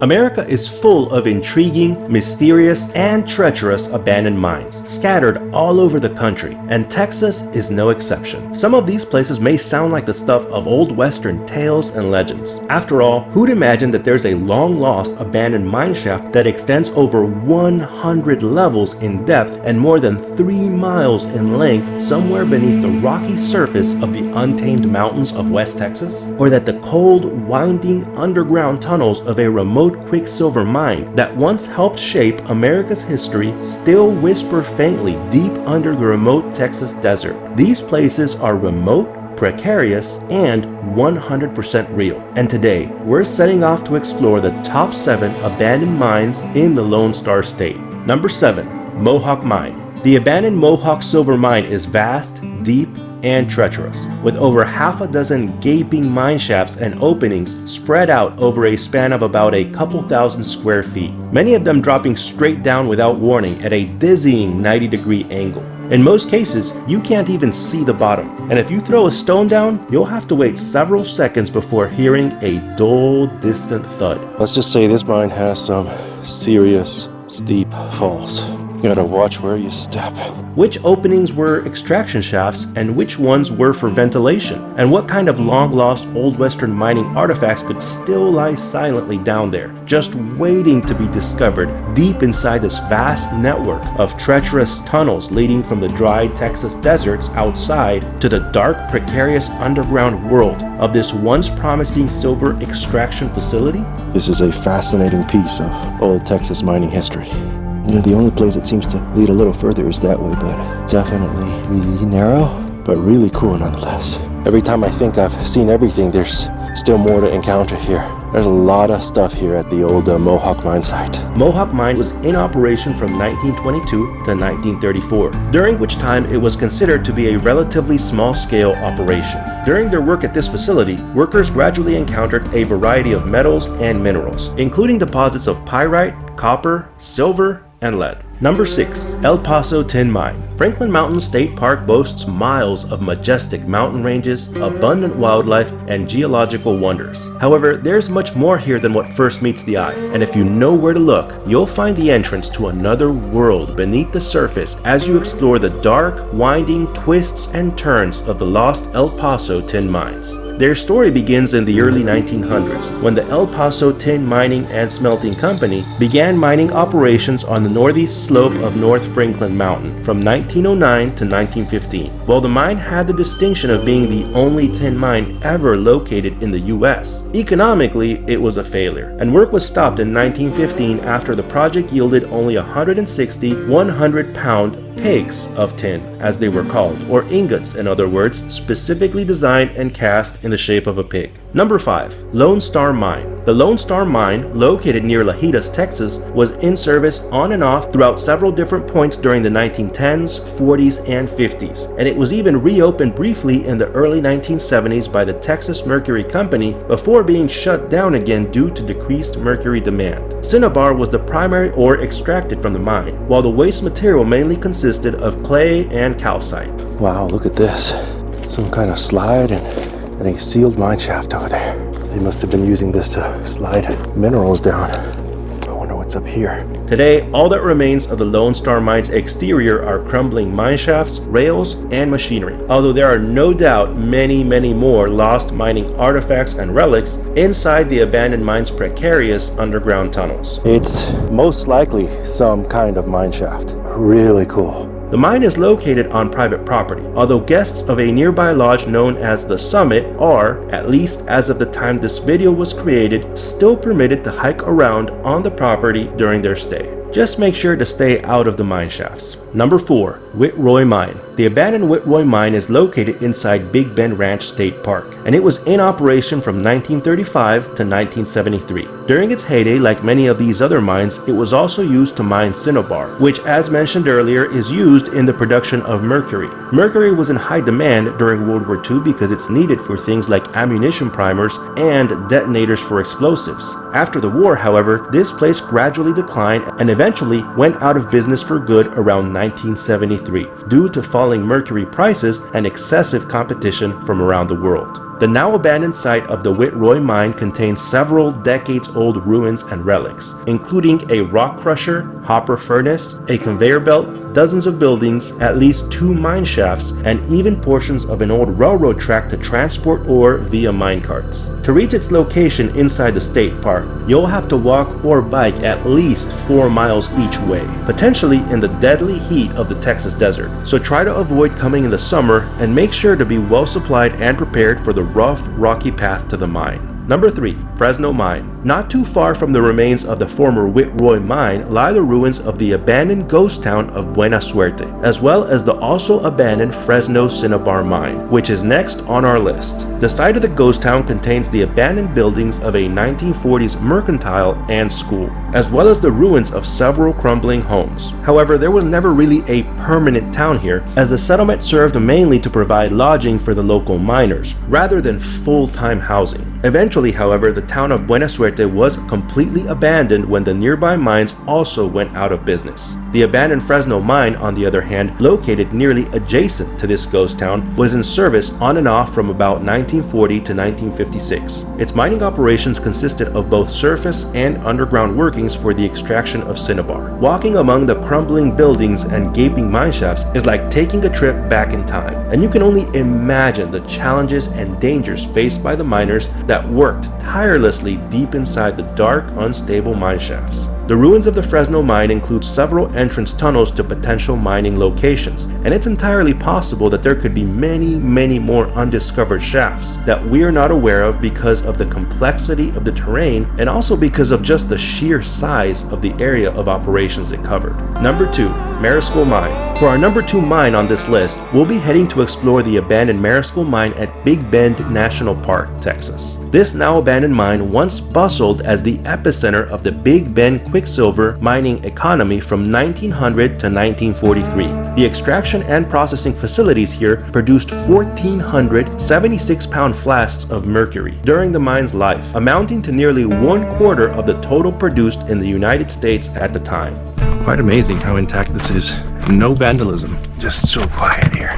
America is full of intriguing, mysterious, and treacherous abandoned mines, scattered all over the country, and Texas is no exception. Some of these places may sound like the stuff of old Western tales and legends. After all, who'd imagine that there's a long-lost abandoned mine shaft that extends over 100 levels in depth and more than 3 miles in length somewhere beneath the rocky surface of the untamed mountains of West Texas? Or that the cold, winding underground tunnels of a remote quicksilver mine that once helped shape America's history still whisper faintly deep under the remote Texas desert. These places are remote, precarious, and 100% real. And today, we're setting off to explore the top 7 abandoned mines in the Lone Star State. Number 7. Mohawk Mine. The abandoned Mohawk Silver Mine is vast, deep, and treacherous, with over half a dozen gaping mine shafts and openings spread out over a span of about a couple thousand square feet, many of them dropping straight down without warning at a dizzying 90-degree angle. In most cases, you can't even see the bottom, and if you throw a stone down, you'll have to wait several seconds before hearing a dull, distant thud. Let's just say this mine has some serious steep falls. You gotta watch where you step. Which openings were extraction shafts and which ones were for ventilation? And what kind of long-lost old Western mining artifacts could still lie silently down there, just waiting to be discovered deep inside this vast network of treacherous tunnels leading from the dry Texas deserts outside to the dark, precarious underground world of this once promising silver extraction facility? This is a fascinating piece of old Texas mining history. You know, the only place it seems to lead a little further is that way, but definitely really narrow, but really cool nonetheless. Every time I think I've seen everything, there's still more to encounter here. There's a lot of stuff here at the old Mohawk Mine site. Mohawk Mine was in operation from 1922 to 1934, during which time it was considered to be a relatively small-scale operation. During their work at this facility, workers gradually encountered a variety of metals and minerals, including deposits of pyrite, copper, silver, and lead. Number 6. El Paso Tin Mine. Franklin Mountain State Park boasts miles of majestic mountain ranges, abundant wildlife, and geological wonders. However, there's much more here than what first meets the eye, and if you know where to look, you'll find the entrance to another world beneath the surface as you explore the dark, winding twists and turns of the lost El Paso Tin Mines. Their story begins in the early 1900s, when the El Paso Tin Mining and Smelting Company began mining operations on the northeast slope of North Franklin Mountain from 1909 to 1915. While the mine had the distinction of being the only tin mine ever located in the US, economically it was a failure, and work was stopped in 1915 after the project yielded only 160 100-pound pigs of tin, as they were called, or ingots in other words, specifically designed and cast in the shape of a pig. Number 5. Lone Star Mine. The Lone Star Mine, located near Lajitas, Texas, was in service on and off throughout several different points during the 1910s, 40s, and 50s, and it was even reopened briefly in the early 1970s by the Texas Mercury Company before being shut down again due to decreased mercury demand. Cinnabar was the primary ore extracted from the mine, while the waste material mainly consisted of clay and calcite. Wow, look at this. Some kind of slide and a sealed mine shaft over there. They must have been using this to slide minerals down. I wonder what's up here. Today, all that remains of the Lone Star Mine's exterior are crumbling mine shafts, rails, and machinery, although there are no doubt many more lost mining artifacts and relics inside the abandoned mine's precarious underground tunnels. It's most likely some kind of mine shaft. Really cool. The mine is located on private property, although guests of a nearby lodge known as the Summit are, at least as of the time this video was created, still permitted to hike around on the property during their stay. Just make sure to stay out of the mine shafts. Number 4. Witroy Mine. The abandoned Witroy Mine is located inside Big Bend Ranch State Park, and it was in operation from 1935 to 1973. During its heyday, like many of these other mines, it was also used to mine cinnabar, which, as mentioned earlier, is used in the production of mercury. Mercury was in high demand during World War II because it's needed for things like ammunition primers and detonators for explosives. After the war, however, this place gradually declined and eventually went out of business for good around 1973 due to falling mercury prices and excessive competition from around the world. The now abandoned site of the Witroy Mine contains several decades-old ruins and relics, including a rock crusher, hopper furnace, a conveyor belt, dozens of buildings, at least 2 mine shafts, and even portions of an old railroad track to transport ore via mine carts. To reach its location inside the state park, you'll have to walk or bike at least 4 miles each way, potentially in the deadly heat of the Texas desert. So try to avoid coming in the summer and make sure to be well supplied and prepared for the rough, rocky path to the mine. Number 3. Fresno Mine. Not too far from the remains of the former Witroy Mine lie the ruins of the abandoned ghost town of Buena Suerte, as well as the also abandoned Fresno Cinnabar Mine, which is next on our list. The site of the ghost town contains the abandoned buildings of a 1940s mercantile and school, as well as the ruins of several crumbling homes. However, there was never really a permanent town here, as the settlement served mainly to provide lodging for the local miners, rather than full-time housing. Eventually, however, the town of Buena Suerte was completely abandoned when the nearby mines also went out of business. The abandoned Fresno Mine, on the other hand, located nearly adjacent to this ghost town, was in service on and off from about 1940 to 1956. Its mining operations consisted of both surface and underground workings for the extraction of cinnabar. Walking among the crumbling buildings and gaping mine shafts is like taking a trip back in time, and you can only imagine the challenges and dangers faced by the miners that worked tirelessly deep inside the dark, unstable mine shafts. The ruins of the Fresno Mine include several entrance tunnels to potential mining locations, and it's entirely possible that there could be many more undiscovered shafts that we are not aware of because of the complexity of the terrain and also because of just the sheer size of the area of operations it covered. Number 2. Mariscal Mine. For our number 2 mine on this list, we'll be heading to explore the abandoned Mariscal Mine at Big Bend National Park, Texas. This now abandoned mine once bustled as the epicenter of the Big Bend quicksilver mining economy from 1900 to 1943. The extraction and processing facilities here produced 1,400 76-pound flasks of mercury during the mine's life, amounting to nearly 1/4 of the total produced in the United States at the time. Quite amazing how intact this is. No vandalism, just so quiet here.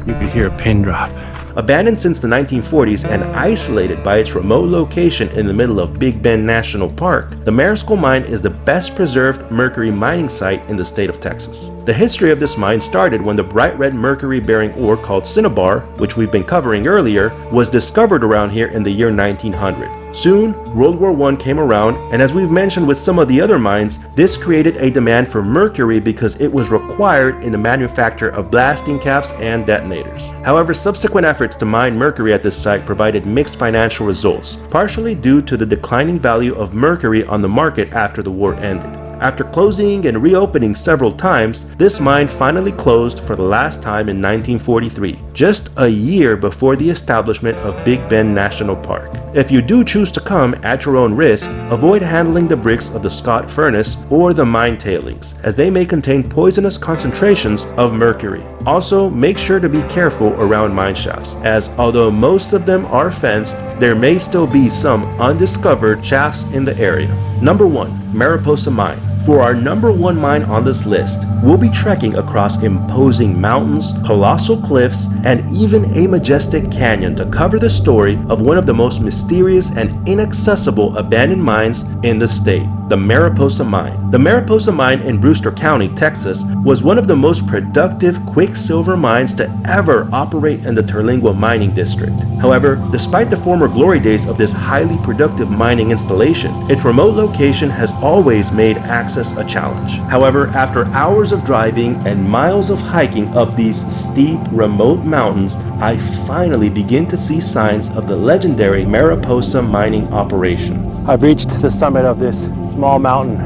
You could hear a pin drop. Abandoned since the 1940s and isolated by its remote location in the middle of Big Bend National Park, the Mariscal Mine is the best preserved mercury mining site in the state of Texas. The history of this mine started when the bright red mercury-bearing ore called cinnabar, which we've been covering earlier, was discovered around here in the year 1900. Soon, World War I came around, and as we've mentioned with some of the other mines, this created a demand for mercury because it was required in the manufacture of blasting caps and detonators. However, subsequent efforts to mine mercury at this site provided mixed financial results, partially due to the declining value of mercury on the market after the war ended. After closing and reopening several times, this mine finally closed for the last time in 1943, just a year before the establishment of Big Bend National Park. If you do choose to come at your own risk, avoid handling the bricks of the Scott furnace or the mine tailings, as they may contain poisonous concentrations of mercury. Also, make sure to be careful around mine shafts, as although most of them are fenced, there may still be some undiscovered shafts in the area. Number 1. Mariposa Mine. For our number 1 mine on this list, we'll be trekking across imposing mountains, colossal cliffs, and even a majestic canyon to cover the story of one of the most mysterious and inaccessible abandoned mines in the state, the Mariposa Mine. The Mariposa Mine in Brewster County, Texas, was one of the most productive quicksilver mines to ever operate in the Terlingua mining district. However, despite the former glory days of this highly productive mining installation, its remote location has always made access a challenge. However, after hours of driving and miles of hiking up these steep, remote mountains, I finally begin to see signs of the legendary Mariposa mining operation. I've reached the summit of this small mountain,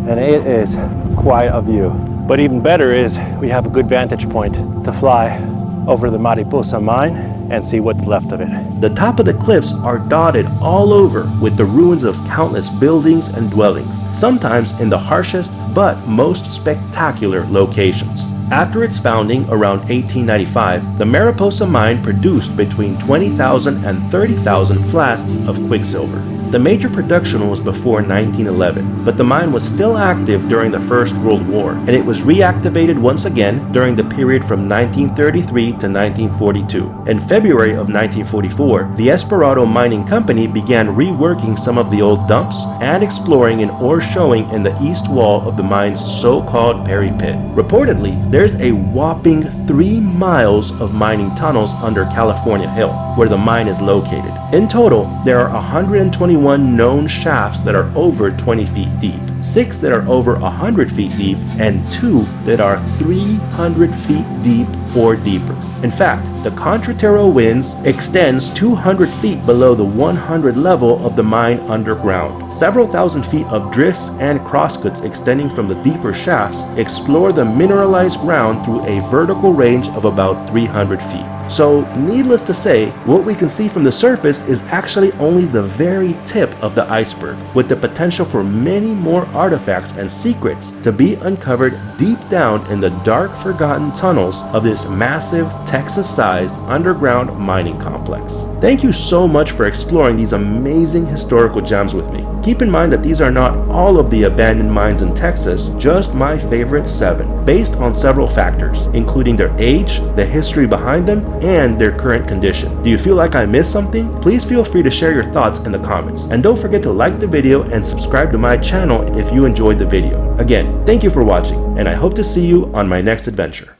and it is quite a view. But even better is we have a good vantage point to fly over the Mariposa Mine and see what's left of it. The top of the cliffs are dotted all over with the ruins of countless buildings and dwellings, sometimes in the harshest but most spectacular locations. After its founding around 1895, the Mariposa Mine produced between 20,000 and 30,000 flasks of quicksilver. The major production was before 1911, but the mine was still active during the First World War, and it was reactivated once again during the period from 1933 to 1942. In February of 1944, the Esperado Mining Company began reworking some of the old dumps and exploring an ore showing in the east wall of the mine's so-called Perry Pit. Reportedly, there's a whopping 3 miles of mining tunnels under California Hill, where the mine is located. In total, there are 121 known shafts that are over 20 feet deep, 6 that are over 100 feet deep, and 2 that are 300 feet deep or deeper. In fact, the Contratero Winze extends 200 feet below the 100 level of the mine underground. Several thousand feet of drifts and crosscuts extending from the deeper shafts explore the mineralized ground through a vertical range of about 300 feet. So, needless to say, what we can see from the surface is actually only the very tip of the iceberg, with the potential for many more artifacts and secrets to be uncovered deep down in the dark, forgotten tunnels of this massive, Texas-sized underground mining complex. Thank you so much for exploring these amazing historical gems with me. Keep in mind that these are not all of the abandoned mines in Texas, just my favorite 7, based on several factors, including their age, the history behind them, and their current condition. Do you feel like I missed something? Please feel free to share your thoughts in the comments. And don't forget to like the video and subscribe to my channel if you enjoyed the video. Again, thank you for watching, and I hope to see you on my next adventure.